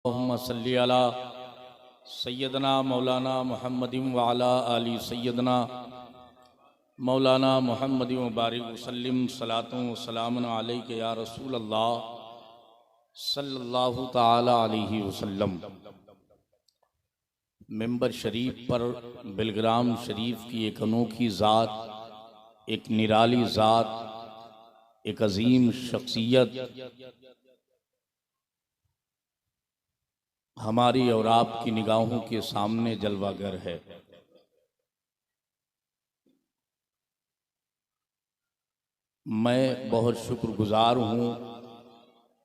अल्लाहुम्मा सल्ली अला सय्यदना मौलाना मुहम्मदिन व अला आलि सय्यदना मौलाना मुहम्मदिन व बारिक वसल्लिम सलातुन व सलामुन अलैका या रसूल अल्लाह सल्लल्लाहु ताला अलैहि वसल्लम। मिंबर शरीफ पर बिलग्राम शरीफ की एक अनोखी ज़ात, एक निराली ज़ात, एक अजीम शख्सियत हमारी और आपकी निगाहों के सामने जलवागर है। मैं बहुत शुक्रगुजार हूँ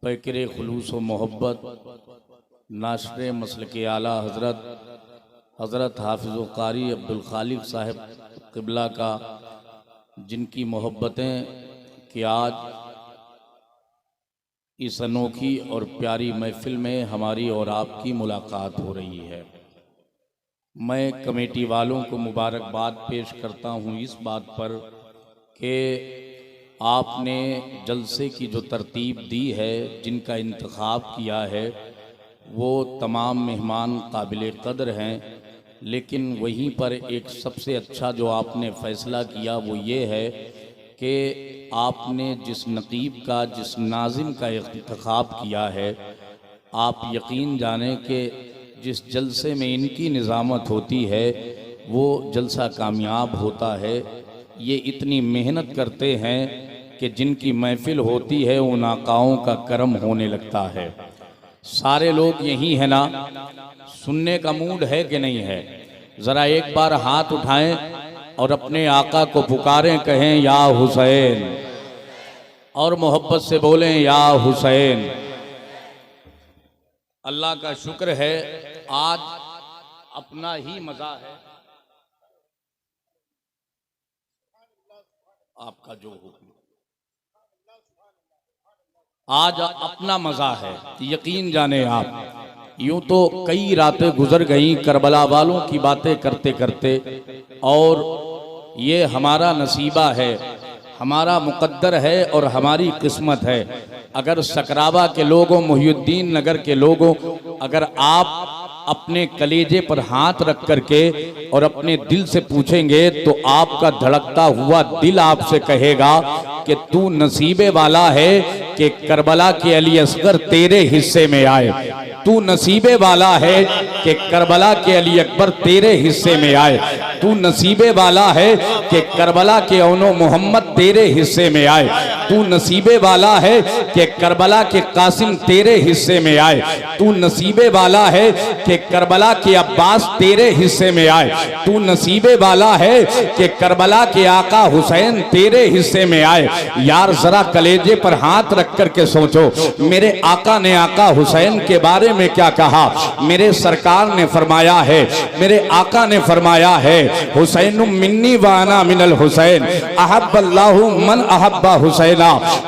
पैकर खुलूस व मोहब्बत नाशरे मसलके आला हज़रत हाफिज़ कारी अब्दुल खालिक साहब क़िबला का, जिनकी मोहब्बतें कि आज इस अनोखी और प्यारी महफिल में हमारी और आपकी मुलाकात हो रही है। मैं कमेटी वालों को मुबारकबाद पेश करता हूँ इस बात पर कि आपने जलसे की जो तरतीब दी है, जिनका इंतखाब किया है, वो तमाम मेहमान काबिल कदर हैं, लेकिन वहीं पर एक सबसे अच्छा जो आपने फ़ैसला किया वो ये है कि आपने जिस नकीब का, जिस नाज़िम का इंतखाब किया है, आप यकीन जाने कि जिस जलसे में इनकी निज़ामत होती है वो जलसा कामयाब होता है। ये इतनी मेहनत करते हैं कि जिनकी महफिल होती है उन आकाओं का करम होने लगता है। सारे लोग यही है ना, सुनने का मूड है कि नहीं है? ज़रा एक बार हाथ उठाएं और अपने आका को पुकारें, कहें या हुसैन, और मोहब्बत से बोलें या हुसैन। अल्लाह का शुक्र है आज अपना ही मज़ा है, आपका जो हुक्म, आज अपना मज़ा है। यकीन जाने आप, यूं तो कई रातें गुजर गई करबला वालों की बातें करते करते, और ये हमारा नसीबा है, हमारा मुकद्दर है और हमारी किस्मत है। अगर सकराबा के लोगों, मुहियुद्दीन नगर के लोगों, अगर आप अपने कलेजे पर हाथ रख करके और अपने दिल से पूछेंगे तो आपका धड़कता हुआ दिल आपसे कहेगा कि तू नसीबे वाला है कि करबला के अली असगर तेरे हिस्से में आए। तू नसीबे वाला है कि करबला के अली अकबर तेरे हिस्से में आए। तू नसीबे वाला है कि करबला के औनो मोहम्मद तेरे हिस्से में आए। तू नसीबे वाला है कि करबला के कासिम तेरे हिस्से में आए। तू नसीबे वाला है कि करबला के अब्बास तेरे हिस्से में आए। तू नसीबे वाला है कि करबला के आका हुसैन तेरे हिस्से में आए। यार जरा कलेजे पर हाथ रख करके सोचो, मेरे आका ने आका हुसैन के बारे में क्या कहा। मेरे सरकार ने फरमाया है, मेरे आका ने फरमाया है, हुसैन मिन्नी व अना मिनल हुसैन अहब्बल्लाहु मन अहब्बा हुसैना।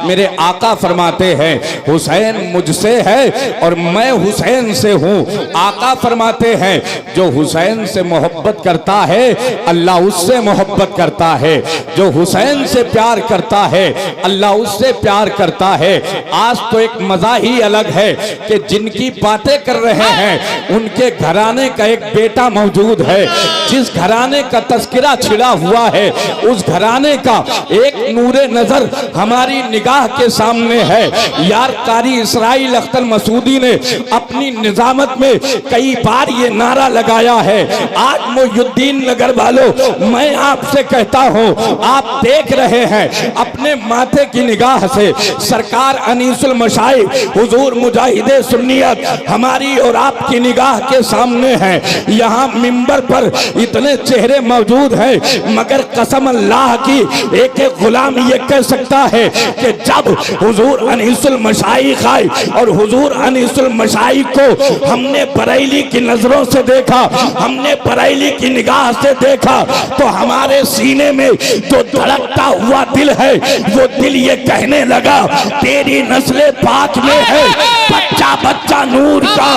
मेरे आका फरमाते हैं हुसैन मुझसे है और मैं हुसैन से हूँ। आका फरमाते हैं जो हुसैन से मोहब्बत करता है अल्लाह उससे मोहब्बत करता है। जो हुसैन से प्यार करता है अल्लाह उससे प्यार करता है। आज तो एक मजा ही अलग है कि जिनकी बातें कर रहे हैं उनके घराने का एक बेटा मौजूद है। जिस घराने का तस्करा छिड़ा हुआ है उस घराने का एक नूरे नजर हमारी निगाह के सामने है। यार कारी इसराइल अख्तर मसूदी ने अपनी निजामत में कई बार ये नारा लगाया है। आज मुहियुद्दीन नगर वालों, मैं आपसे कहता हूँ, आप देख रहे हैं अपने माथे की निगाह से सरकार अनीसुल मशाइख हुजूर मुजाहिदे सुन्नियत हमारी और आपकी निगाह के सामने है। यहाँ मिंबर पर इतने चेहरे मौजूद हैं, मगर कसम अल्लाह की एक एक गुलाम ये कह सकता है कि जब हुजूर अनीसुल मशाइख आए और हुजूर अनीसुल मशाइख को हमने बरेली की नजरों से देखा, हमने बरेली की निगाह से देखा, तो हमारे सीने में जो धड़कता हुआ दिल है वो दिल ये कहने लगा तेरी नस्ले पाक में है बच्चा बच्चा नूर का,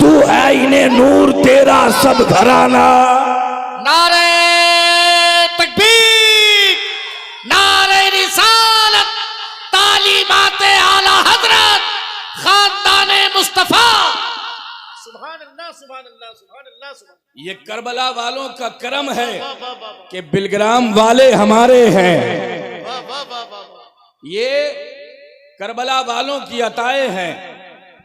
तू है इन्हें नूर तेरा सब घराना। नारे तकबीर, नारे रिसालत, तालीमात आला हजरत खानदाने मुस्तफा सुभान अल्लाह सुभान अल्लाह सुभान। ये करबला वालों का करम है कि बिलग्राम वाले हमारे हैं। वाह वाह वाह वाह। ये करबला वालों की अताएं हैं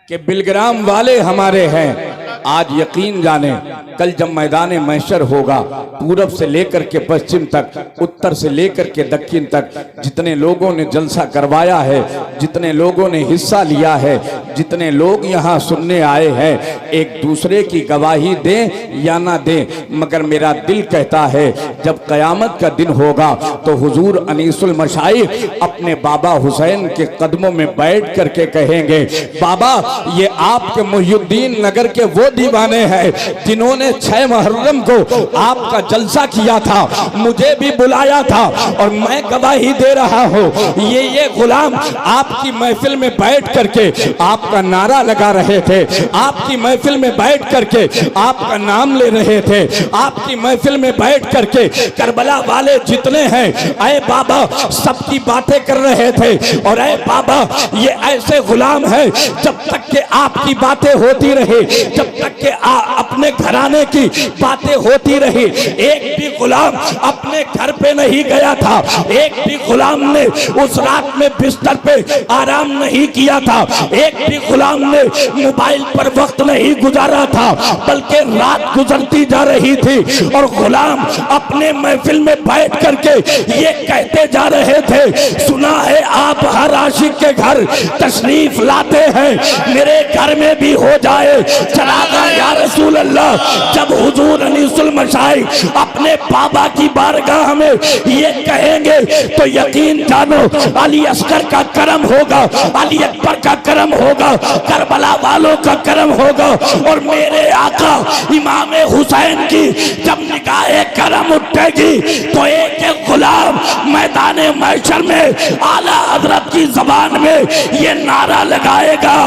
कि बिलग्राम वाले हमारे हैं। आज यकीन जाने कल जब मैदान महशर होगा, पूरब से लेकर के पश्चिम तक, उत्तर से लेकर के दक्षिण तक, जितने लोगों ने जलसा करवाया है, जितने लोगों ने हिस्सा लिया है, जितने लोग यहाँ सुनने आए हैं, एक दूसरे की गवाही दें या ना दें, मगर मेरा दिल कहता है जब कयामत का दिन होगा तो हुजूर अनीसुल मशाइख अपने बाबा हुसैन के कदमों में बैठ करके कहेंगे, बाबा ये आपके मुहियुद्दीन नगर के वो दीवाने हैं जिन्होंने 6 मुहर्रम को आपका जलसा किया था, मुझे भी बुलाया था और मैं गवाही दे रहा हूँ। ये गुलाम आपकी महफिल में बैठ करके आपका नारा लगा रहे थे, आपकी महफिल में बैठ करके आपका नाम ले रहे थे, आपकी महफिल में बैठ करके करबला वाले जितने हैं ऐ बाबा सबकी बातें कर रहे थे। और ऐ बाबा ये ऐसे गुलाम है, जब तक के आपकी बातें होती रही, जब तक के अपने घराने की बातें होती रही, एक भी गुलाम अपने घर पे नहीं गया था, एक भी गुलाम ने उस रात में बिस्तर पे आराम नहीं किया था, एक भी गुलाम ने मोबाइल पर वक्त नहीं गुजारा था, बल्कि रात गुजरती जा रही थी और गुलाम अपने महफिल में बैठ करके ये कहते जा रहे थे, सुना है आप हर आशिक के घर तशरीफ लाते हैं, मेरे घर में भी हो जाए चरागा या रसूल अल्लाह। जब हुजूर अनीसुल मशाइख अपने बाबा की बारगाह में ये कहेंगे तो यकीन जानो अली असगर का करम होगा, अली अकबर का करम होगा, करबला वालों का करम होगा। और मेरे आका इमाम हुसैन की जब निगाहे करम उठेगी तो एक एक गुलाम मैदान महशर में आला हजरत की जबान में ये नारा लगाएगा,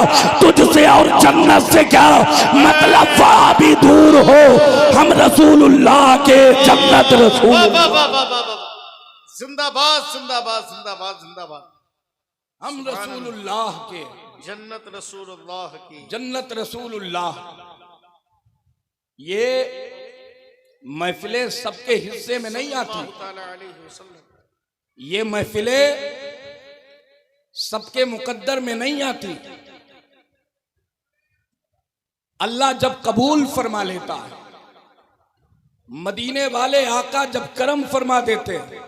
तुझसे और जन्नत से क्या मतलब, वहां भी दूर हो हम रसूलुल्लाह के जन्नत रसूल। जिंदाबाद जिंदाबाद जिंदाबाद जिंदाबाद। हम रसूलुल्लाह के जन्नत रसूलुल्लाह की जन्नत रसूलुल्लाह। ये महफिलें सबके हिस्से में नहीं आती, ये महफिलें सबके मुकद्दर में नहीं आती। अल्लाह जब कबूल फरमा लेता है, मदीने वाले आका जब करम फरमा देते हैं,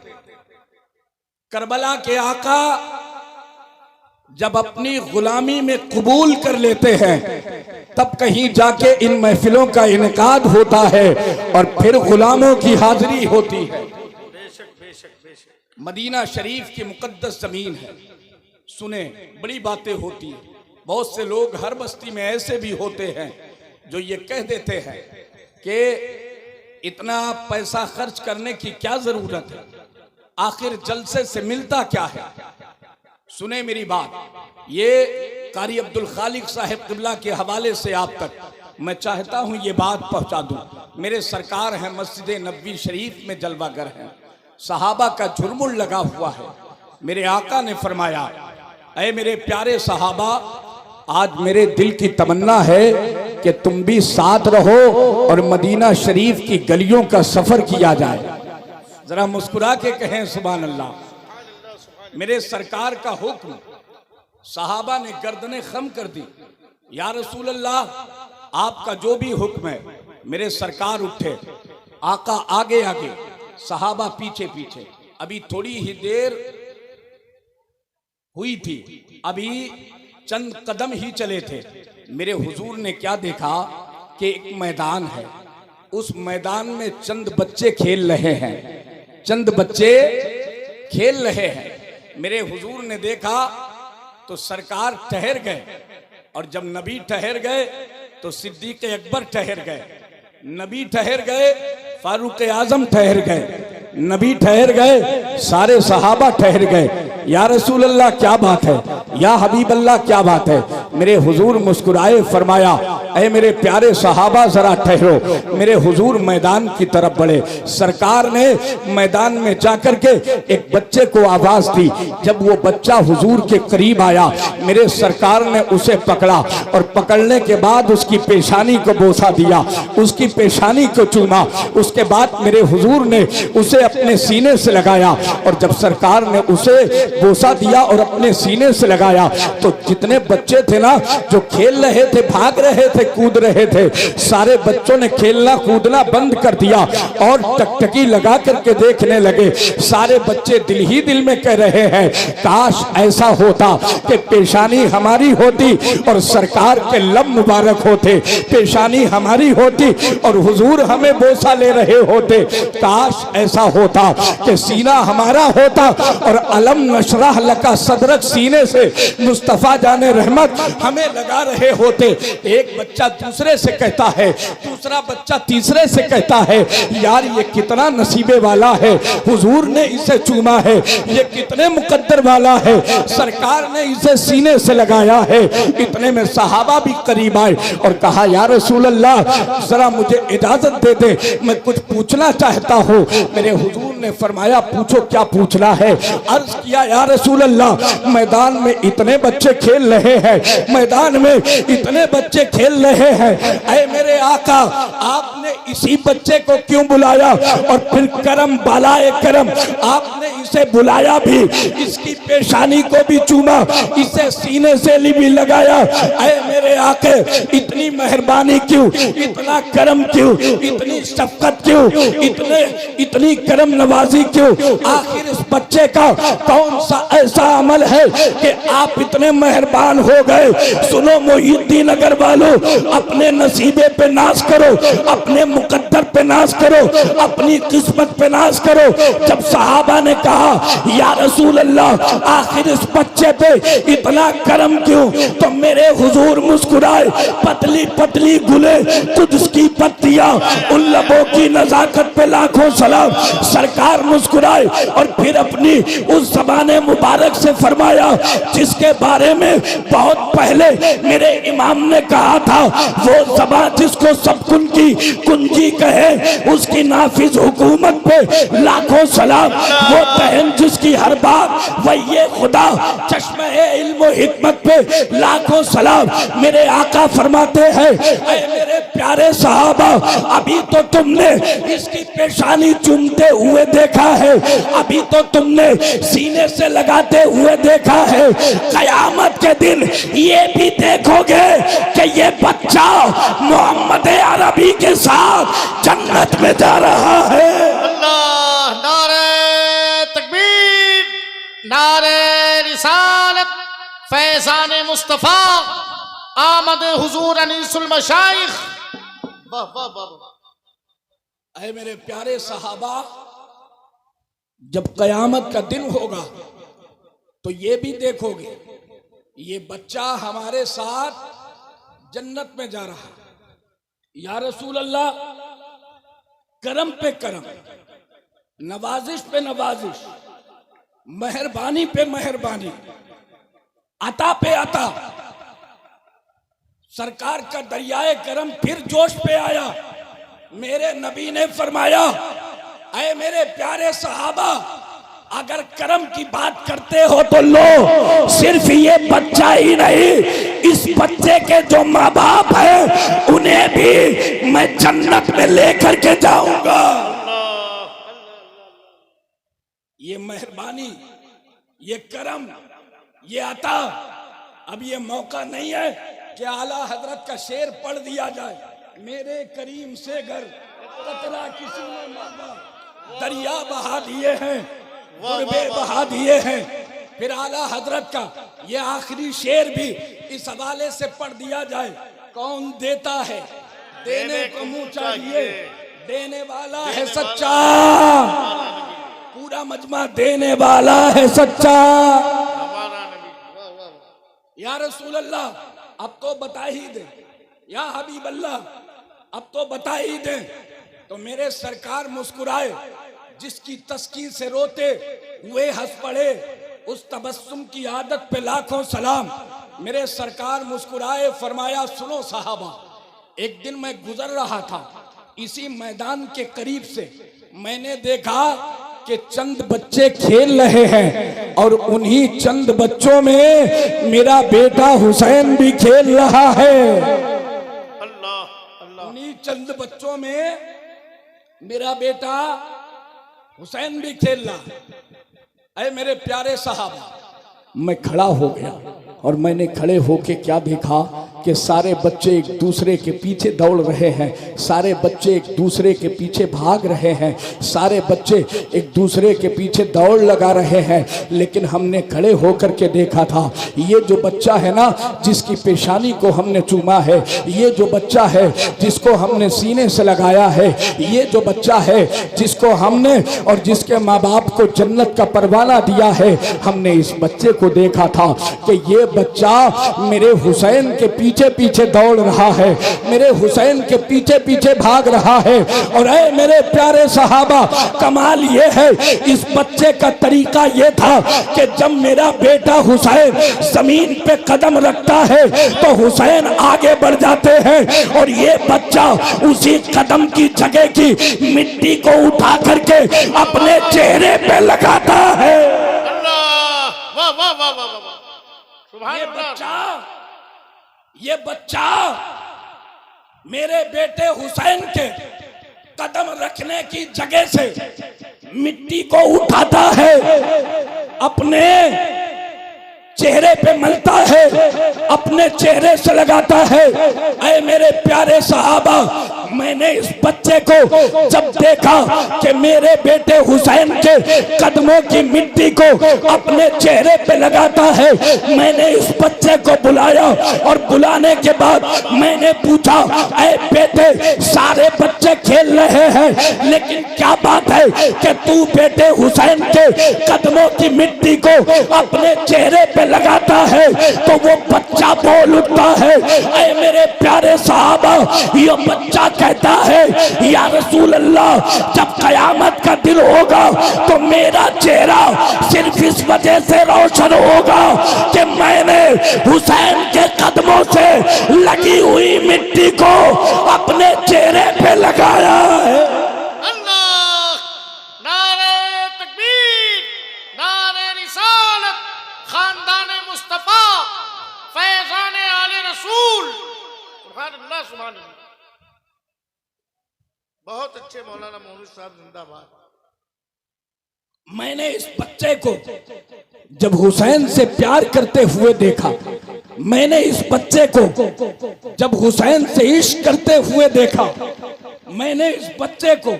करबला के आका जब अपनी गुलामी में कबूल कर लेते हैं, तब कहीं जाके इन महफिलों का इनकाद होता है और फिर गुलामों की हाजिरी होती है। बेशक बेशक बेशक। मदीना शरीफ की मुकद्दस जमीन है, सुने बड़ी बातें होती हैं। बहुत से लोग हर बस्ती में ऐसे भी होते हैं जो ये कह देते हैं कि इतना पैसा खर्च करने की क्या जरूरत है, आखिर जलसे से मिलता क्या है। सुने मेरी बात, ये कारी अब्दुल खालिक साहिब क़िबला के हवाले से आप तक मैं चाहता हूँ ये बात पहुँचा दूँ। मेरे सरकार हैं, मस्जिद नबवी शरीफ में जलवागर हैं, सहाबा का झुरमुल लगा हुआ है। मेरे आका ने फरमाया, ऐ मेरे प्यारे सहाबा, आज मेरे दिल की तमन्ना है कि तुम भी साथ रहो और मदीना शरीफ की गलियों का सफर किया जाए। जरा मुस्कुरा के कहें सुभान अल्लाह। मेरे सरकार का हुक्म, सहाबा ने गर्दनें खम कर दी, या रसूल अल्लाह आपका जो भी हुक्म है। मेरे सरकार उठे, आका आगे आगे, सहाबा पीछे पीछे। अभी थोड़ी ही देर हुई थी, अभी चंद कदम ही चले थे, मेरे हुजूर ने क्या देखा कि एक मैदान है, उस मैदान में चंद बच्चे खेल रहे हैं, चंद बच्चे खेल रहे हैं। मेरे हुजूर ने देखा तो सरकार ठहर गए, और जब नबी ठहर गए तो सिद्दीक अकबर ठहर गए, नबी ठहर गए, फारूक आजम ठहर गए, नबी ठहर गए, सारे सहाबा ठहर गए। या रसूल अल्लाह क्या बात है, या हबीब अल्लाह क्या बात है। मेरे हुजूर मुस्कुराए, फरमाया ऐ मेरे प्यारे सहाबा जरा ठहरो। मेरे हुजूर मैदान की तरफ बढ़े। सरकार ने मैदान में जाकर के एक बच्चे को आवाज दी। जब वो बच्चा हुजूर के करीब आया, मेरे सरकार ने उसे पकड़ा और पकड़ने के बाद उसकी पेशानी को बोसा दिया, उसकी पेशानी को चूमा। उसके बाद मेरे हुजूर ने उसे अपने सीने से लगाया और जब सरकार ने उसे बोसा दिया और अपने सीने से लगाया तो जितने बच्चे थे ना जो खेल रहे थे, भाग रहे थे, कूद रहे थे, सारे बच्चों ने खेलना कूदना बंद कर दिया और टकटकी लगा करके देखने लगे। सारे बच्चे दिल ही दिल में कह रहे हैं काश ऐसा होता कि पेशानी हमारी होती और सरकार के लब मुबारक होते, पेशानी हमारी होती और हुजूर हमें बोसा ले रहे होते। काश ऐसा होता कि सीना हमारा होता और अलम नशरह लका सदरक सीने से मुस्तफा जाने रहमत हमें लगा रहे होते। एक बच्चा दूसरे से कहता है, दूसरा बच्चा तीसरे से कहता है यार ये कितना नसीबे वाला है, हुजूर ने इसे चूमा है, ये कितने मुकद्दर वाला है, सरकार ने इसे सीने से लगाया है। इतने में सहाबा भी करीब आए और कहा या रसूल अल्लाह जरा मुझे इजाजत दे दे, मैं कुछ पूछना चाहता हूँ। मेरे हुजूर ने फरमाया पूछो क्या पूछना है। अर्ज किया या रसूल अल्लाह मैदान में इतने बच्चे खेल रहे हैं, मैदान में इतने बच्चे खेल रहे हैं, ऐ मेरे आका आपने इसी बच्चे को क्यों बुलाया और फिर करम बालाए करम आपने इसे बुलाया भी, इसकी पेशानी को भी चूमा, इसे सीने से भी लगाया। ऐ मेरे आके इतनी मेहरबानी क्यों, इतना करम क्यों, इतनी शफकत क्यों, इतनी करम नवाजी क्यों? आखिर इस बच्चे का कौन सा ऐसा अमल है कि आप इतने मेहरबान हो गए? सुनो मोहिद्दीन नगर वालों, अपने नसीबे पे नाज करो, अपने मुकद्दर पे नाज करो, अपनी किस्मत पे नाज करो। जब सहाबा ने कहा या रसूल अल्लाह आखिर इस बच्चे पे इतना करम क्यों, तो मेरे हुजूर मुस्कुराए, पतली पतली गुले तुझकी पत्तियां, उन लबों की नजाकत पे लाखों सलाम। सरकार मुस्कुराए और फिर अपनी उस ज़बाने मुबारक से फरमाया जिसके बारे में बहुत पहले मेरे इमाम ने कहा था, वो ज़बान जिसको सब कुन की कुंजी कहे, उसकी नाफिज हुकूमत पे लाखों सलाम। वो बहन जिसकी हर बात वही खुदा चश्मे इल्म व हिकमत पे लाखों सलाम। मेरे आका फरमाते हैं ऐ मेरे प्यारे सहाबा अभी तो तुमने इसकी पेशानी चूमते हुए देखा है, अभी तो तुमने सीने से लगाते हुए देखा है, कयामत के दिन ये भी देखोगे कि ये बच्चा मोहम्मद अरबी के साथ जन्नत में जा रहा है। अल्लाह नारे तकबीर, नारे रिसालत, फैजान मुस्तफा, आमद हुजूर अनीसुल मशाइख। वाह वाह वाह। ऐ मेरे प्यारे सहाबा जब कयामत का दिन होगा तो ये भी देखोगे ये बच्चा हमारे साथ जन्नत में जा रहा है। या रसूल अल्लाह करम पे करम, नवाजिश पे नवाजिश, मेहरबानी पे मेहरबानी, अता पे अता, सरकार का दरियाए करम फिर जोश पे आया। मेरे नबी ने फरमाया ऐ मेरे प्यारे सहाबा अगर करम की बात करते हो तो लो, सिर्फ ये बच्चा ही नहीं इस बच्चे के जो माँ बाप हैं उन्हें भी मैं जन्नत में लेकर के जाऊंगा। ये मेहरबानी, ये करम, ये अता, अब ये मौका नहीं है कि आला हजरत का शेर पढ़ दिया जाए, मेरे करीम से घर कतरा किसी ने मांगा, दरिया बहा दिए हैं, गुरबे बहा दिए हैं। फिर आला हजरत का ये आखिरी शेर भी इस हवाले से पढ़ दिया जाए, कौन देता है देने को मुंह चाहिए, देने वाला है सच्चा, पूरा मजमा देने वाला है सच्चा। या रसूल अल्लाह अब तो बता ही दे, या हबीब अल्लाह अब तो बता ही दे। तो मेरे सरकार मुस्कुराए, जिसकी तस्कीर से रोते हुए हंस पड़े, उस तबस्सुम की आदत पे लाखों सलाम। मेरे सरकार मुस्कुराए, फरमाया सुनो साहबा, एक दिन मैं गुजर रहा था इसी मैदान के करीब से, मैंने देखा कि चंद बच्चे खेल रहे हैं और उन्हीं चंद बच्चों में मेरा बेटा हुसैन भी खेल रहा है। अल्लाह, उन्हीं चंद बच्चों में मेरा बेटा हुसैन भी खेल रहा। अरे मेरे प्यारे साहब, मैं खड़ा हो गया और मैंने खड़े होके क्या देखा कि सारे बच्चे एक दूसरे के पीछे दौड़ रहे हैं, सारे बच्चे एक दूसरे के पीछे भाग रहे हैं, सारे बच्चे एक दूसरे के पीछे दौड़ लगा रहे हैं। लेकिन हमने खड़े होकर के देखा था, ये जो बच्चा है ना, जिसकी पेशानी को हमने चूमा है, ये जो बच्चा है जिसको हमने सीने से लगाया है, ये जो बच्चा है जिसको हमने और जिसके माँ बाप को जन्नत का परवाना दिया है, हमने इस बच्चे को देखा था कि ये बच्चा मेरे हुसैन के पीछे पीछे दौड़ रहा है, मेरे हुसैन के पीछे पीछे भाग रहा है। और ऐ मेरे प्यारे सहाबा, कमाल ये है, इस बच्चे का तरीका ये था कि जब मेरा बेटा हुसैन जमीन पे कदम रखता है तो हुसैन आगे बढ़ जाते हैं और ये बच्चा उसी कदम की जगह की मिट्टी को उठा करके अपने चेहरे पे लगाता है। वाह वाह वाह वाह वाह, ये बच्चा मेरे बेटे हुसैन के कदम रखने की जगह से मिट्टी को उठाता है, अपने चेहरे पे मलता है, अपने चेहरे से लगाता है। ऐ मेरे प्यारे सहाबा, मैंने इस बच्चे को जब देखा कि मेरे बेटे हुसैन के कदमों की मिट्टी को अपने चेहरे पे लगाता है, मैंने इस बच्चे को बुलाया और बुलाने के बाद मैंने पूछा, ऐ बेटे, सारे बच्चे खेल रहे हैं लेकिन क्या बात है कि तू बेटे हुसैन के कदमों की मिट्टी को अपने चेहरे पे लगाता है? तो वो बच्चा बोल उठता है, ऐ मेरे प्यारे साहबा, ये बच्चा कहता है, या रसूल अल्लाह, जब कयामत का दिन होगा तो मेरा चेहरा सिर्फ इस वजह से रोशन होगा कि मैंने हुसैन के कदमों से लगी हुई मिट्टी को अपने चेहरे पे लगाया है। अल्लाह, नारे तकबीर, नारे रिसालत, खानदाने मुस्तफा, फैजाने आले रसूल, सुभान अल्लाह सुभान अल्लाह। बहुत अच्छे मौलाना मोहम्मद साहब, जिंदाबाद। मैंने इस बच्चे को जब हुसैन से प्यार करते हुए देखा, मैंने इस बच्चे को जब हुसैन से इश्क करते हुए देखा, मैंने इस बच्चे को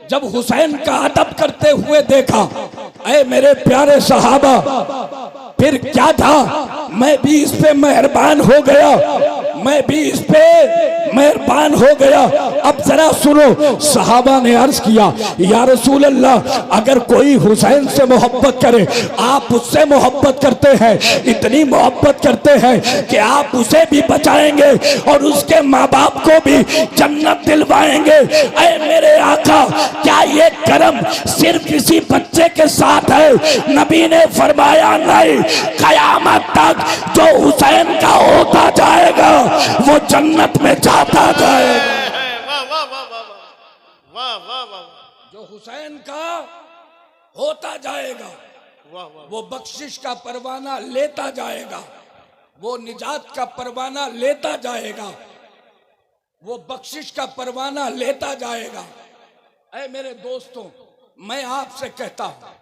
जब हुसैन का अदब करते हुए देखा, ऐ मेरे प्यारे सहाबा, फिर क्या था, मैं भी इस पे मेहरबान हो गया, मैं भी इस पे मेहरबान हो गया। अब जरा सुनो, सहाबा ने अर्ज किया, या रसूल अल्लाह, अगर कोई हुसैन से मोहब्बत करे, आप उससे मोहब्बत करते हैं, इतनी मोहब्बत करते हैं कि आप उसे भी बचाएंगे और उसके माँ बाप को भी जन्नत दिलवाएंगे। ऐ मेरे आका, क्या ये करम सिर्फ किसी बच्चे के साथ है? नबी ने फरमाया, नहीं, कयामत तक जो हुसैन का होता जाएगा वो जन्नत में जाता जाएगा। वाह वाह वाह वाह वाह वाह वाह, जो हुसैन का होता जाएगा वाह वाह, वो बख्शिश का परवाना लेता जाएगा, वो निजात का परवाना लेता जाएगा, वो बख्शिश का परवाना लेता जाएगा। ऐ मेरे दोस्तों, मैं आपसे कहता हूं,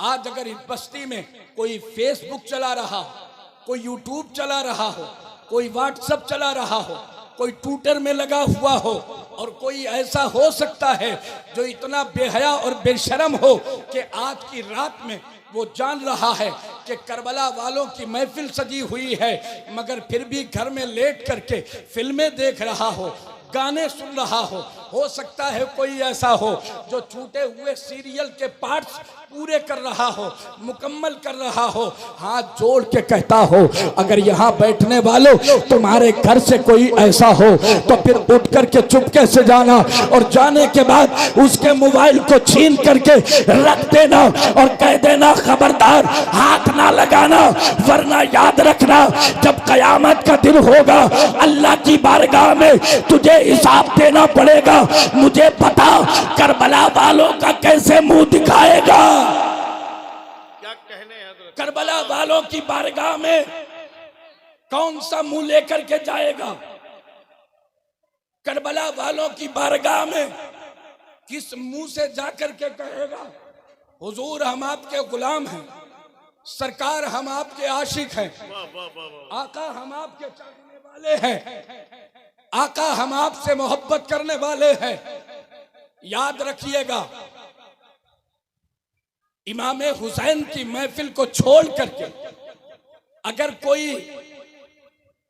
आज अगर इस बस्ती में कोई फेसबुक चला रहा हो, कोई यूट्यूब चला रहा हो, कोई व्हाट्सएप चला रहा हो, कोई ट्विटर में लगा हुआ हो, और कोई ऐसा हो सकता है जो इतना बेहया और बेशरम हो कि आज की रात में वो जान रहा है कि करबला वालों की महफिल सजी हुई है, मगर फिर भी घर में लेट करके फिल्में देख रहा हो, गाने सुन रहा हो, हो सकता है कोई ऐसा हो जो छूटे हुए सीरियल के पार्ट्स पूरे कर रहा हो, मुकम्मल कर रहा हो, हाथ जोड़ के कहता हो अगर यहाँ बैठने वालों तुम्हारे घर से कोई ऐसा हो तो फिर उठ करके चुपके से जाना और जाने के बाद उसके मोबाइल को छीन करके रख देना और कह देना खबरदार हाथ ना लगाना, वरना याद रखना जब कयामत का दिन होगा अल्लाह की बारगाह में तुझे हिसाब देना पड़ेगा। मुझे पता करबला वालों का कैसे मुंह दिखाएगा। क्या कहने हैं हजरत? करबला वालों की बारगाह में कौन सा मुंह लेकर के जाएगा? करबला वालों की बारगाह में किस मुंह से जाकर के कहेगा हुजूर हम आपके गुलाम हैं, सरकार हम आपके आशिक हैं, वाह वाह वाह वाह। आका हम आपके चाहने वाले हैं, आका हम आपसे मोहब्बत करने वाले हैं। याद रखिएगा इमाम हुसैन की महफिल को छोड़ करके अगर कोई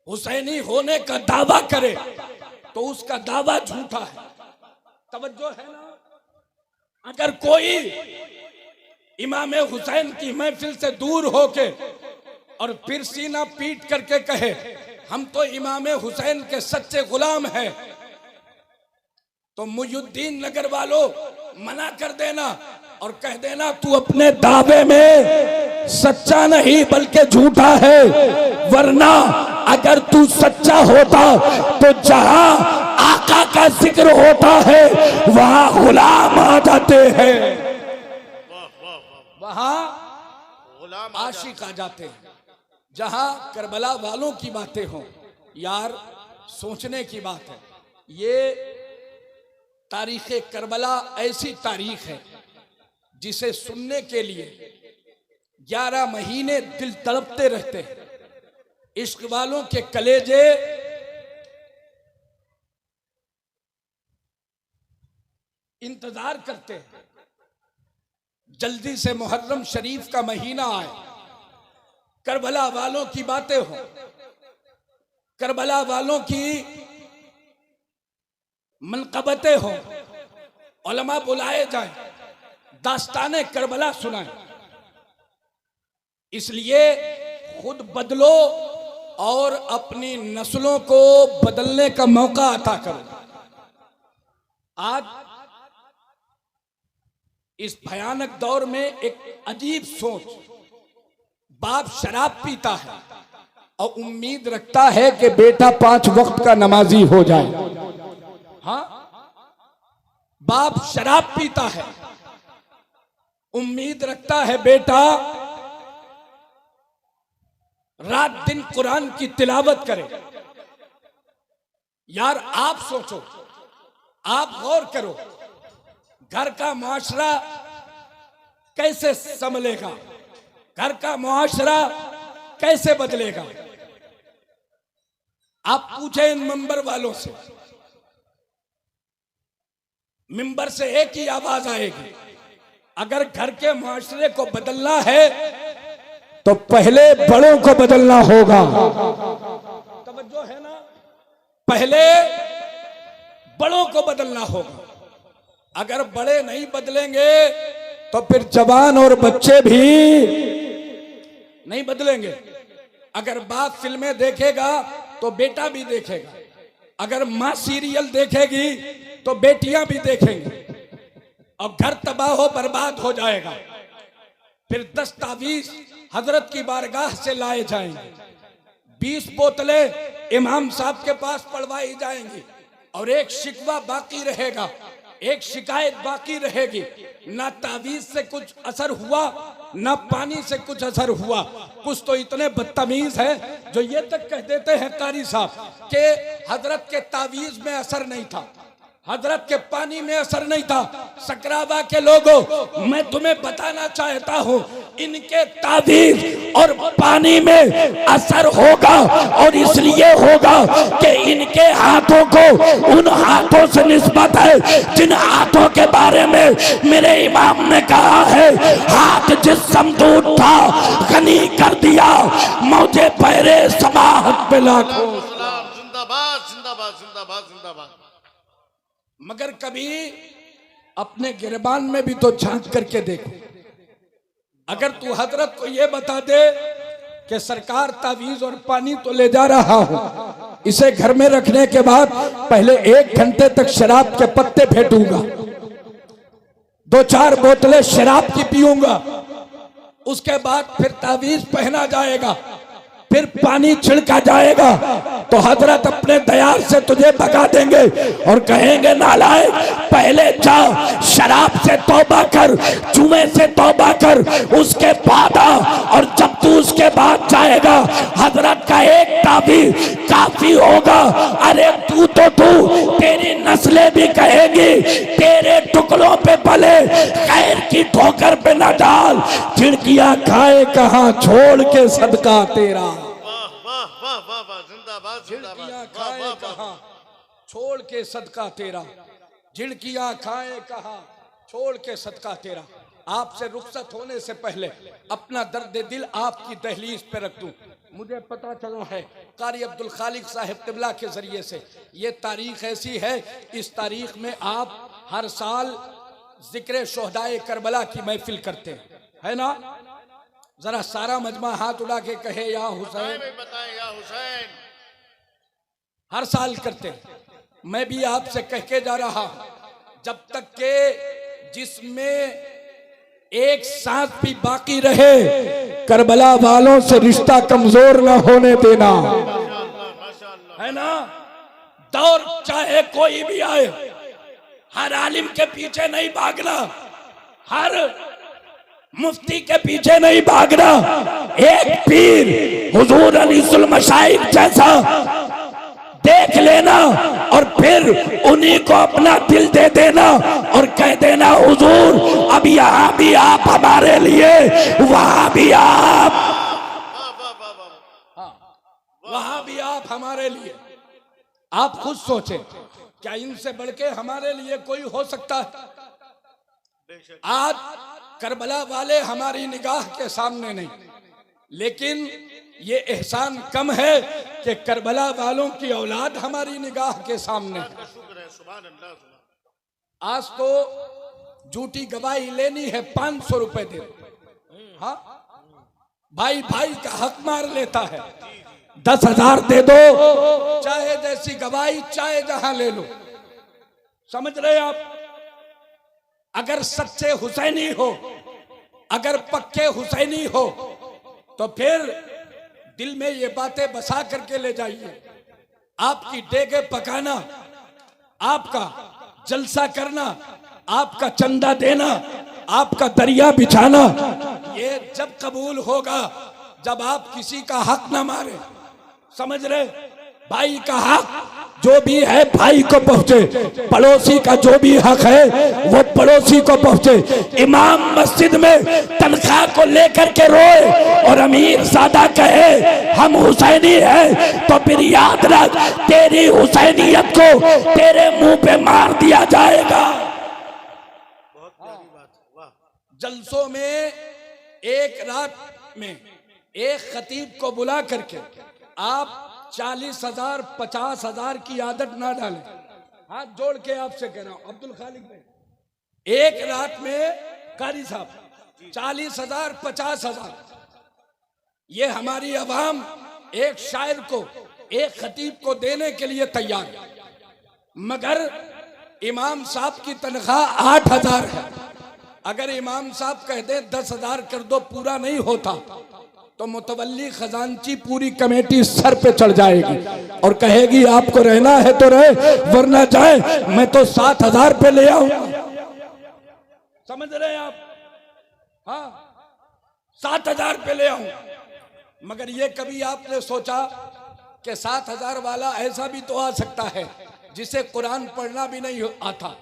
हुसैनी होने का दावा करे तो उसका दावा झूठा है। तवज्जो है ना? अगर कोई इमाम हुसैन की महफिल से दूर होके और फिर सीना पीट करके कहे हम तो इमाम हुसैन के सच्चे गुलाम हैं, तो मुयुद्दीन नगर वालों मना कर देना और कह देना तू अपने दावे में सच्चा नहीं बल्कि झूठा है, वरना अगर तू सच्चा होता तो जहां आका का जिक्र होता है वहां गुलाम आ जाते हैं, वाह वाह वाह। वहां गुलाम आशिक आ जाते हैं। जहां करबला वालों की बातें हों, यार सोचने की बात है। ये तारीख करबला ऐसी तारीख है जिसे सुनने के लिए 11 महीने दिल तड़पते रहते हैं। इश्क वालों के कलेजे इंतजार करते हैं जल्दी से मुहर्रम शरीफ का महीना आए, करबला वालों की बातें हो, करबला वालों की मनकबतें हो, उलमा बुलाए जाएं, दास्ताने करबला सुनाएं। इसलिए खुद बदलो और अपनी नस्लों को बदलने का मौका अता करो। आज इस भयानक दौर में एक अजीब सोच, बाप शराब पीता है और उम्मीद रखता है कि बेटा 5 वक्त का नमाजी हो जाए। हाँ, बाप शराब पीता है, उम्मीद रखता है बेटा रात दिन कुरान की तिलावत करे। यार आप सोचो, आप गौर करो, घर का मुआशरा कैसे संभलेगा, घर का मुआशरा कैसे बदलेगा? आप पूछे इन मिंबर वालों से, मिंबर से एक ही आवाज आएगी, अगर घर के मुआशरे को बदलना है तो पहले बड़ों को बदलना होगा। तवज्जो है ना? पहले बड़ों को बदलना होगा। अगर बड़े नहीं बदलेंगे तो फिर जवान और बच्चे भी नहीं बदलेंगे। अगर बाप फिल्में देखेगा तो बेटा भी देखेगा, अगर माँ सीरियल देखेगी तो बेटियां भी देखेंगी और घर तबाह बर्बाद हो जाएगा। फिर 10 तावीज़ हजरत की बारगाह से लाए जाएंगे, 20 बोतलें इमाम साहब के पास पढ़वाई जाएंगी और एक शिकवा बाकी रहेगा, एक शिकायत बाकी रहेगी। ना तावीज से कुछ असर हुआ, ना पानी से कुछ असर हुआ। कुछ तो इतने बदतमीज हैं जो ये तक कह देते हैं कारी साहब कि हजरत के तावीज में असर नहीं था, हजरत के पानी में असर नहीं था। सकरावा के लोगों, मैं तुम्हें बताना चाहता हूँ, इनके तावीज और पानी में असर होगा और इसलिए होगा कि इनके हाथों को उन हाथों से निस्बत है जिन हाथों के बारे में मेरे इमाम ने कहा है, हाथ जिस समदूत था गनी कर दिया, मौजे पैरे समाहत पे लाखों। जिंदाबाद जिंदाबाद जिंदाबाद जिंदाबाद। मगर कभी अपने गिरबान में भी तो झांक करके देखो। अगर तू हजरत को ये बता दे कि सरकार तावीज और पानी तो ले जा रहा हूं, इसे घर में रखने के बाद पहले 1 घंटे तक शराब के पत्ते फेंटूंगा, 2-4 बोतलें शराब की पीऊंगा, उसके बाद फिर तावीज पहना जाएगा, फिर पानी छिड़का जाएगा, तो हजरत अपने दयाल से तुझे भगा देंगे और कहेंगे नालायक, पहले जा शराब से तौबा कर, जुए से तौबा कर, उसके बाद आ, और जब तू उसके बाद जाएगा हजरत का एक ताबीर काफी होगा। अरे तू तेरी नस्लें भी कहेगी तेरे टुकड़ों पे भले खैर की ठोकर पे न डाल, खिड़कियां खाए कहां छोड़ के सदका तेरा। झिड़कियां खाए कहां छोड़ के सदका तेरा, झिड़कियां खाए कहां छोड़ के सदका तेरा। आपसे रुखसत होने से पहले अपना दर्द दिल आपकी दहलीज पे रख दूं। मुझे पता चला है कारी अब्दुल खालिक साहिब तिबला के जरिए से, ये तारीख ऐसी है, इस तारीख में आप हर साल जिक्र शोहदाए करबला की महफिल करते हैं, है ना? जरा सारा मजमा हाथ उड़ा के कहे या हुसैन। बताएं या हुसैन। हर साल करते हैं। मैं भी आपसे कह के जा रहा हूं, जब तक के जिसमें एक सांस भी बाकी रहे करबला वालों से रिश्ता कमजोर न होने देना, है ना? दौर चाहे कोई भी आए, हर आलिम के पीछे नहीं भागना, हर मुफ्ती के पीछे नहीं भागना। एक पीर हुजूर अनीसुल मशाइख जैसा देख लेना और फिर उन्हीं को अपना दिल दे देना और कह देना हुजूर अब यहाँ भी आप हमारे लिए, वहां भी आप, वहां भी आप हमारे लिए। आप खुद सोचें, क्या इनसे बढ़ के हमारे लिए कोई हो सकता है? आज करबला वाले हमारी निगाह के सामने नहीं, लेकिन ये एहसान कम है कि करबला वालों की औलाद हमारी निगाह के सामने। आज तो झूठी गवाही लेनी है 500 रुपए दे, हाँ भाई भाई का हक मार लेता है, 10,000 दे दो, चाहे जैसी गवाही चाहे जहां ले लो। समझ रहे आप? अगर सच्चे हुसैनी हो, अगर पक्के हुसैनी हो, तो फिर दिल में ये बातें बसा करके ले जाइए। आपकी डेगे पकाना, आपका जलसा करना, आपका चंदा देना, आपका दरिया बिछाना, ये जब कबूल होगा जब आप किसी का हक ना मारे। समझ रहे? भाई का हक जो भी है भाई को पहुंचे, पड़ोसी का जो भी हक है वो पड़ोसी को पहुंचे। इमाम मस्जिद में तनख्वाह को लेकर के रोए और अमीर सादा कहे हम हुसैनी हैं, तो फिर याद रख तेरी हुसैनियत को तेरे मुंह पे मार दिया जाएगा। जलसों में एक रात में एक खतीब को बुला करके आप 40,000 50,000 की आदत ना डालें। हाथ जोड़ के आपसे कह रहा हूं अब्दुल खालिक भाई, एक रात में कारी साहब 40,000 50,000, ये हमारी अवाम एक शायर को, एक खतीब को देने के लिए तैयार है, मगर इमाम साहब की तनख्वाह 8,000 है। अगर इमाम साहब कह दे 10,000 कर दो, पूरा नहीं होता, तो मुतवल्ली खजांची पूरी कमेटी सर पे चढ़ जाएगी और कहेगी आपको रहना है तो रहे, वरना जाए, मैं तो 7,000 पे ले आऊंगा। समझ रहे हैं आप? हाँ, 7,000 पे ले आऊंगा। मगर ये कभी आपने सोचा कि 7,000 वाला ऐसा भी तो आ सकता है जिसे कुरान पढ़ना भी नहीं आता?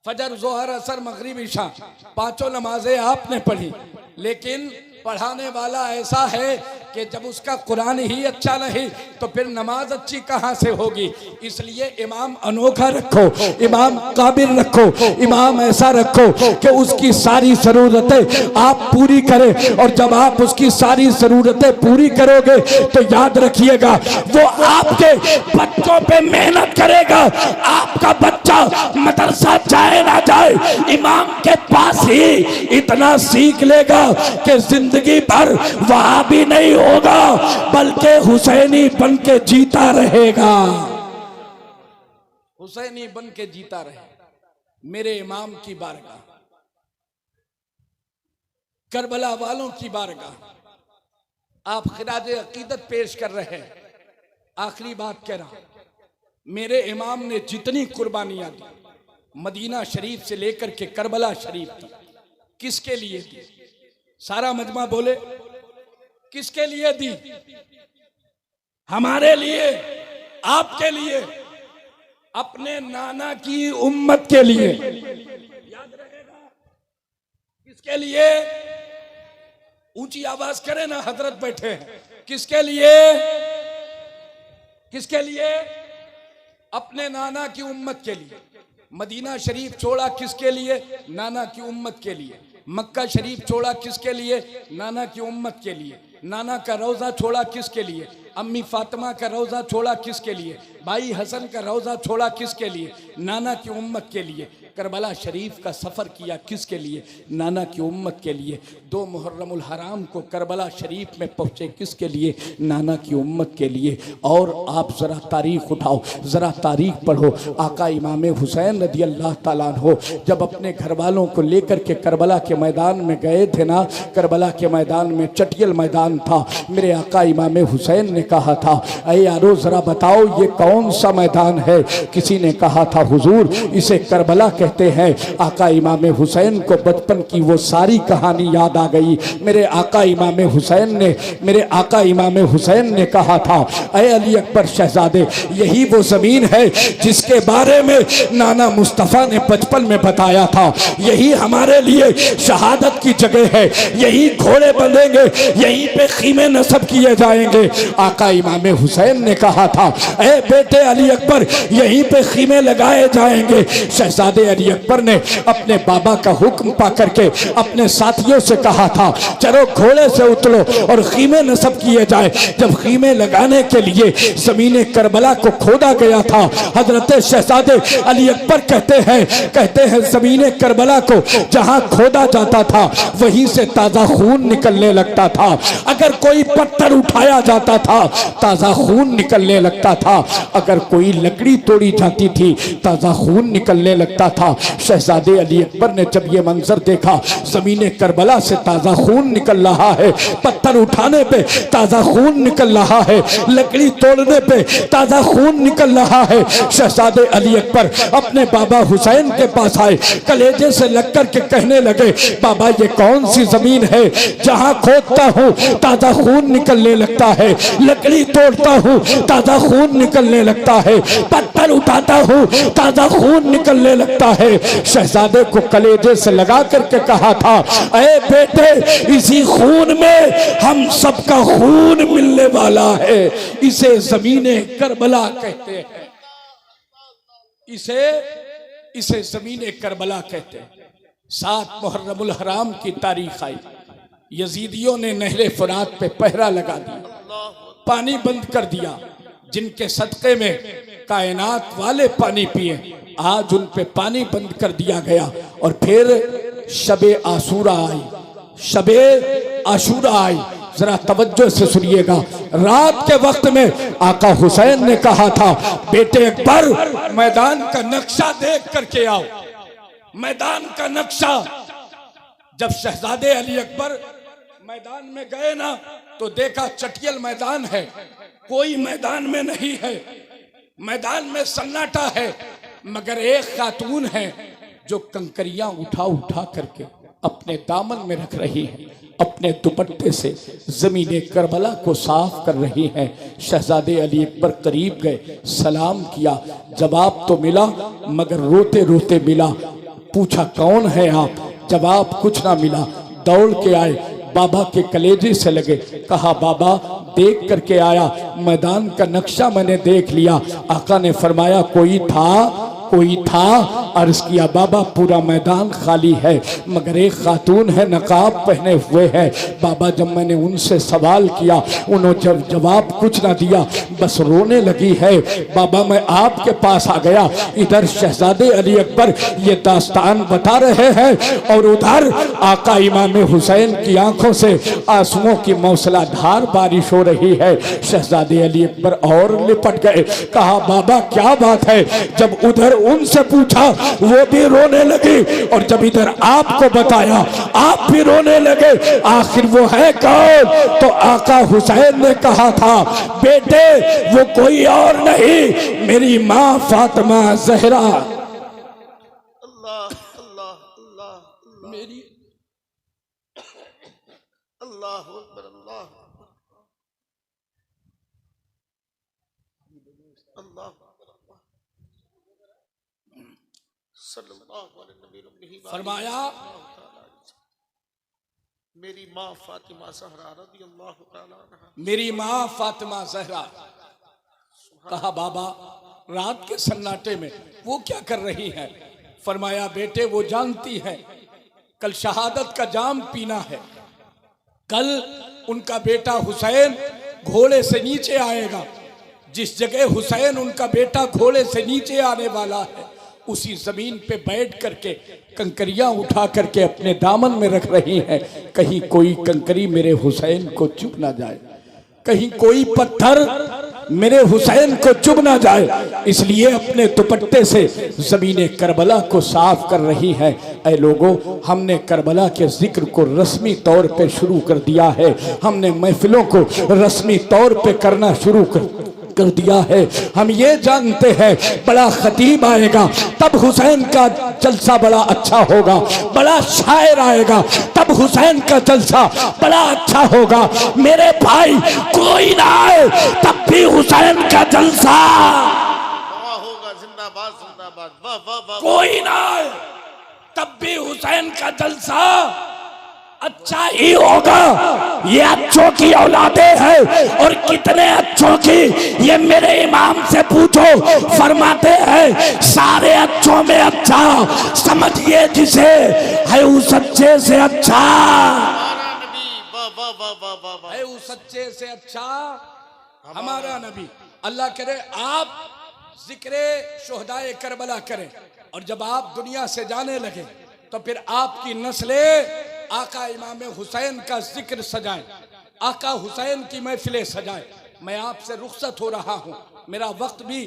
फजर जोहर असर मगरिब इशा 5 नमाजें आपने पढ़ी, लेकिन पढ़ाने वाला ऐसा है कि जब उसका कुरान ही अच्छा नहीं तो फिर नमाज अच्छी कहां से होगी। इसलिए इमाम अनोखा रखो, इमाम काबिल रखो, इमाम ऐसा रखो कि उसकी सारी जरूरतें आप पूरी करें, और जब आप उसकी सारी जरूरतें पूरी करोगे तो याद रखिएगा वो आपके बच्चों पे मेहनत करेगा, आपका का बच्चा मदरसा जाए ना जाए, इमाम के पास ही इतना सीख लेगा कि जिंदगी भर वहां भी नहीं होगा, बल्कि हुसैनी बन के जीता रहेगा। हुसैनी बन के जीता रहे। मेरे इमाम की बारगाह, करबला वालों की बारगाह, आप खिराज अकीदत पेश कर रहे हैं। आखिरी बात कह रहा हूं, मेरे इमाम ने जितनी कुर्बानियां दी, मदीना शरीफ से लेकर के करबला शरीफ दी, किसके लिए दी? सारा मजमा बोले, किसके लिए दी? हमारे लिए, आपके लिए, अपने नाना की उम्मत के लिए। याद रहेगा किसके लिए? ऊंची आवाज करे ना, हजरत बैठे हैं। किसके लिए? किसके लिए? अपने नाना की उम्मत के लिए। मदीना शरीफ छोड़ा किसके लिए? नाना की उम्मत के लिए। मक्का शरीफ छोड़ा किसके लिए? नाना की उम्मत के लिए। नाना का रोजा छोड़ा किसके लिए? अम्मी फातिमा का रोजा छोड़ा किसके लिए? भाई हसन का रोजा छोड़ा किसके लिए? नाना की उम्मत के लिए। करबला शरीफ का सफ़र किया किसके लिए? नाना की उम्मत के लिए। 2 मुहर्रमुल हराम को करबला शरीफ में पहुँचे किसके लिए? नाना की उम्मत के लिए। और आप ज़रा तारीख़ उठाओ, ज़रा तारीख़ पढ़ो। आका इमाम हुसैन रज़ी अल्लाह ताला अन्हो जब अपने घर वालों को लेकर के करबला के मैदान में गए थे ना, करबला के मैदान में चटियल मैदान था। मेरे आका इमाम हुसैन ने कहा था, अरे यारो ज़रा बताओ ये कौन सा मैदान है? किसी ने कहा था, हुजूर इसे करबला कहते हैं। आका इमाम हुसैन को बचपन की वो सारी कहानी याद आ गई। मेरे आका इमाम हुसैन ने कहा था, अरे अली अकबर शहजादे, यही वो ज़मीन है जिसके बारे में नाना मुस्तफ़ा ने बचपन में बताया था। यही हमारे लिए शहादत की जगह है। यही घोड़े बंधेंगे, यहीं पे खीमे नसब किए जाएंगे। आका इमाम हुसैन ने कहा था, अरे बेटे अली अकबर, यहीं पे खीमे लगाए जाएंगे। शहजादे अली अकबर ने अपने बाबा का हुक्म पा करके अपने साथियों से कहा था, चलो घोड़े से उतरो और खीमे नसब किए जाए। जब खीमे लगाने के लिए ज़मीन करबला को खोदा गया था, हजरत शहजादे अली अकबर कहते हैं ज़मीन करबला को जहां खोदा जाता था वहीं से ताज़ा खून निकलने लगता था। अगर कोई पत्थर उठाया जाता था ताज़ा खून निकलने लगता था। अगर कोई लकड़ी तोड़ी जाती थी ताज़ा खून निकलने लगता था। शहजादे अली अकबर ने जब ये मंजर देखा, ज़मीन करबला से ताज़ा खून निकल रहा है, पत्थर उठाने पे ताज़ा खून निकल रहा है, लकड़ी तोड़ने पे ताज़ा खून निकल रहा है। शहजादे अली अकबर अपने बाबा हुसैन के पास आए, कलेजे से लग कर के कहने लगे, बाबा ये कौन सी ज़मीन है जहाँ खोदता हूँ ताज़ा खून निकलने लगता है, लकड़ी तोड़ता हूँ ताज़ा खून निकलने लगता है, पत्थर उठाता हूँ ताज़ा खून निकलने लगता है। शहजादे को कलेजे से लगा करके कहा था, अरे बेटे, इसी खून में हम सबका खून मिलने वाला है। इसे ज़मीने करबला कहते हैं। इसे ज़मीने करबला कहते हैं। 7 मुहर्रमुल हराम की तारीख आई। यजीदियों ने नहरे फुरात पे पहरा लगा दिया, पानी बंद कर दिया। जिनके सदक़े में कायनात वाले पानी पिए, आज उन पे पानी बंद कर दिया गया। और फिर शबे आशूरा आई, शबे आशूरा आई। जरा तवज्जो से सुनिएगा। रात के वक्त में आका हुसैन ने कहा था, बेटे अकबर, मैदान का नक्शा देख करके आओ, मैदान का नक्शा। जब शहजादे अली अकबर मैदान में गए ना, तो देखा चटियल मैदान है, कोई मैदान में नहीं है, मैदान में सन्नाटा है, मगर एक खातून है जो कंकरियां उठा उठा करके अपने दामन में रख रही है, अपने दुपट्टे से ज़मीने करबला को साफ कर रही हैं। शहजादे अली अकबर करीब गए, सलाम किया, जवाब तो मिला मगर रोते रोते मिला। पूछा कौन है आप? जवाब कुछ ना मिला। दौड़ के आए, बाबा के कलेजे से लगे, कहा बाबा देख करके आया, मैदान का नक्शा मैंने देख लिया। आका ने फरमाया कोई था? कोई था? अर्ज किया बाबा पूरा मैदान खाली है मगर एक खातून है नकाब पहने हुए है। बाबा जब मैंने उनसे सवाल किया उन्होंने जब जवाब कुछ ना दिया, बस रोने लगी है। बाबा मैं आपके पास आ गया, इधर शहजादे अली अकबर ये दास्तान बता रहे हैं और उधर आका इमाम हुसैन की आंखों से आंसुओं की मौसलाधार बारिश हो रही है। शहजादे अली अकबर और लिपट गए। कहा बाबा क्या बात है? जब उधर उनसे पूछा वो भी रोने लगी और जब इधर आपको बताया आप भी रोने लगे। आखिर वो है कौन? तो आका हुसैन ने कहा था बेटे वो कोई और नहीं मेरी माँ फातिमा ज़हरा। अल्लाह अल्लाह अल्लाह मेरी अल्लाह अकबर अल्लाह अल्लाह सल्लल्लाहु अलैहि वसल्लम। फरमाया मेरी माँ फातिमा ज़हरा रज़ियल्लाहु तआला अन्हा। मेरी माँ फातिमा ज़हरा। कहा बाबा रात के सन्नाटे में वो क्या कर रही है? फरमाया बेटे वो जानती है कल शहादत का जाम पीना है, कल उनका बेटा हुसैन घोड़े से नीचे आएगा। जिस जगह हुसैन उनका बेटा घोड़े से नीचे आने वाला है उसी जमीन पे बैठ करके कंकरियां उठा करके अपने दामन में रख रही हैं। कहीं कोई कंकरी मेरे हुसैन को चुभ ना जाए, कहीं कोई पत्थर मेरे हुसैन को चुभ ना जाए, इसलिए अपने दुपट्टे से ज़मीने करबला को साफ कर रही है। ऐ लोगों हमने करबला के जिक्र को रस्मी तौर पे शुरू कर दिया है, हमने महफिलों को रस्मी तौर पे करना शुरू कर दिया है। हम ये जानते हैं बड़ा खतीब आएगा तब हुसैन का जलसा बड़ा अच्छा होगा, बड़ा शायर आएगा तब हुसैन का जलसा बड़ा अच्छा होगा। मेरे भाई कोई ना आए तब भी हुसैन का जलसा होगा। जिंदाबाद जिंदाबाद वाह वाह वाह। कोई ना आए तब भी हुसैन का जलसा अच्छा ही होगा। ये अच्छों की औलादें हैं और कितने अच्छों की, ये मेरे इमाम से पूछो। फरमाते हैं सारे अच्छों में अच्छा समझिए जिसे है उस सच्चे से अच्छा, हमारा नबी वाह वाह वाह वाह वाह वाह। है उस सच्चे से अच्छा हमारा नबी। अल्लाह करे आप जिक्रे शोहदाए करबला करें और जब आप दुनिया से जाने लगे तो फिर आपकी नस्लें आका इमाम हुसैन का जिक्र सजाएं, आका हुसैन की महफिलें सजाएं। मैं आपसे रुखसत हो रहा हूँ, मेरा वक्त भी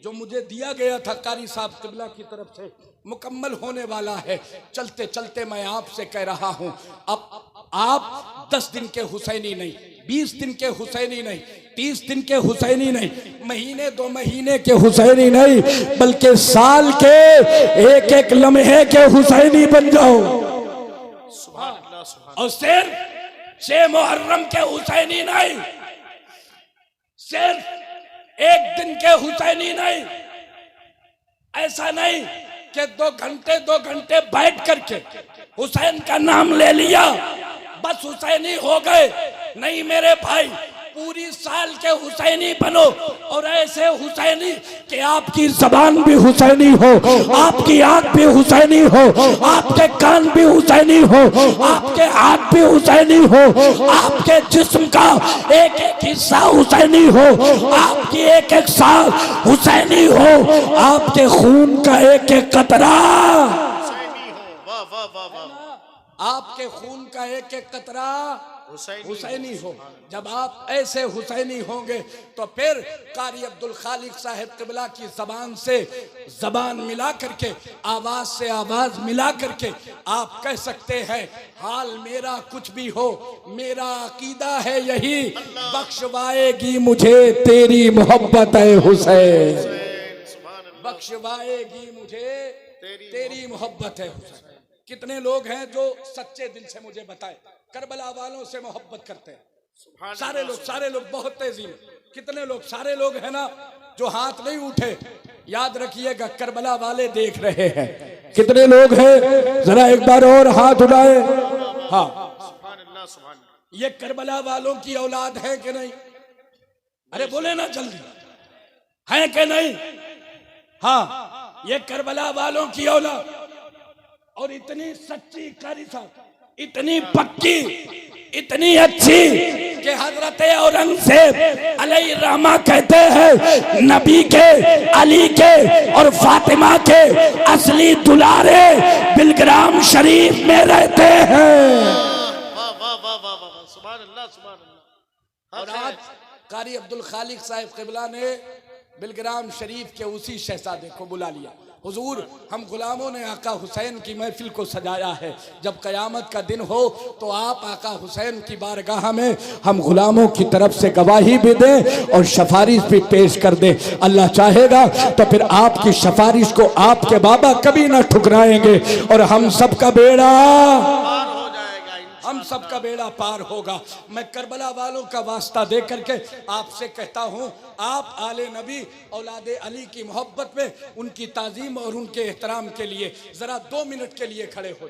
जो मुझे दिया गया था कारी साहब किबला की तरफ से मुकम्मल होने वाला है। चलते चलते मैं आपसे कह रहा हूँ अब आप 10 दिन के हुसैनी नहीं, 20 दिन के हुसैनी नहीं, 30 दिन के हुसैनी नहीं, महीने 2 महीने के हुसैनी नहीं, बल्कि साल के एक एक लम्हे के हुसैनी बन जाओ। और सिर्फ 6 मुहर्रम के हुसैनी नहीं, सिर्फ एक दिन के हुसैनी नहीं। ऐसा नहीं कि 2 घंटे बैठ करके हुसैन का नाम ले लिया बस हुसैनी हो गए। नहीं मेरे भाई, पूरी साल के हुसैनी बनो और ऐसे हुसैनी कि आपकी जबान भी हुसैनी हो, आपकी आंख भी हुसैनी हो, आपके कान भी हुसैनी हो, आपके हाथ भी हुसैनी हो, आपके जिस्म का एक एक हिस्सा हुसैनी हो, आपकी एक एक सांस हुसैनी हो, आपके खून का एक एक कतरा हुसैनी हो वाह वाह वाह वाह। आपके खून का एक एक कतरा हुसैनी हो। जब आप ऐसे हुसैनी होंगे तो फिर कारी अब्दुल खालिक साहब किबला की जबान से जबान मिला करके, आवाज से आवाज मिला करके आप कह सकते हैं हाल मेरा कुछ भी हो मेरा अकीदा है यही, बख्शवाएगी मुझे तेरी मोहब्बत है हुसैन, बख्शवाएगी मुझे तेरी मोहब्बत है हुसैन। कितने लोग हैं जो सच्चे दिल से मुझे बताए करबला वालों से मोहब्बत करते हैं? सारे लोग बहुत तेजी में। कितने लोग? सारे लोग हैं ना जो हाथ नहीं उठे। याद रखिएगा करबला वाले देख रहे हैं। कितने लोग हैं जरा एक बार और हाथ उठाए। हाँ, ये करबला वालों की औलाद है कि नहीं? अरे बोले ना जल्दी, है कि नहीं? हाँ, ये करबला वालों की औलाद और इतनी सच्ची कारी साहब, इतनी पक्की, इतनी अच्छी कि हजरत औरंगजेब अलैहिर्रहमा कहते हैं नबी के, अली के और फातिमा के असली दुलारे बिलग्राम शरीफ में रहते हैं। वाह वाह वाह वाह वाह, सुभान अल्लाह सुभान अल्लाह। और आज कारी अब्दुल खालिक साहिब क़िबला ने बिलग्राम शरीफ के उसी शहजादे को बुला लिया। हुजूर, हम गुलामों ने आका हुसैन की महफिल को सजाया है, जब कयामत का दिन हो तो आप आका हुसैन की बारगाह में हम गुलामों की तरफ से गवाही भी दें और सिफारिश भी पेश कर दें। अल्लाह चाहेगा तो फिर आपकी सिफारिश को आपके बाबा कभी ना ठुकराएंगे और हम सबका बेड़ा, पार हो जाएगा इंशाअल्लाह। हम सबका बेड़ा पार होगा। मैं करबला वालों का वास्ता दे करके आपसे कहता हूँ, आप आले नबी औलादे अली की मोहब्बत में, उनकी ताजीम और उनके एहतराम के लिए जरा 2 मिनट के लिए खड़े हो।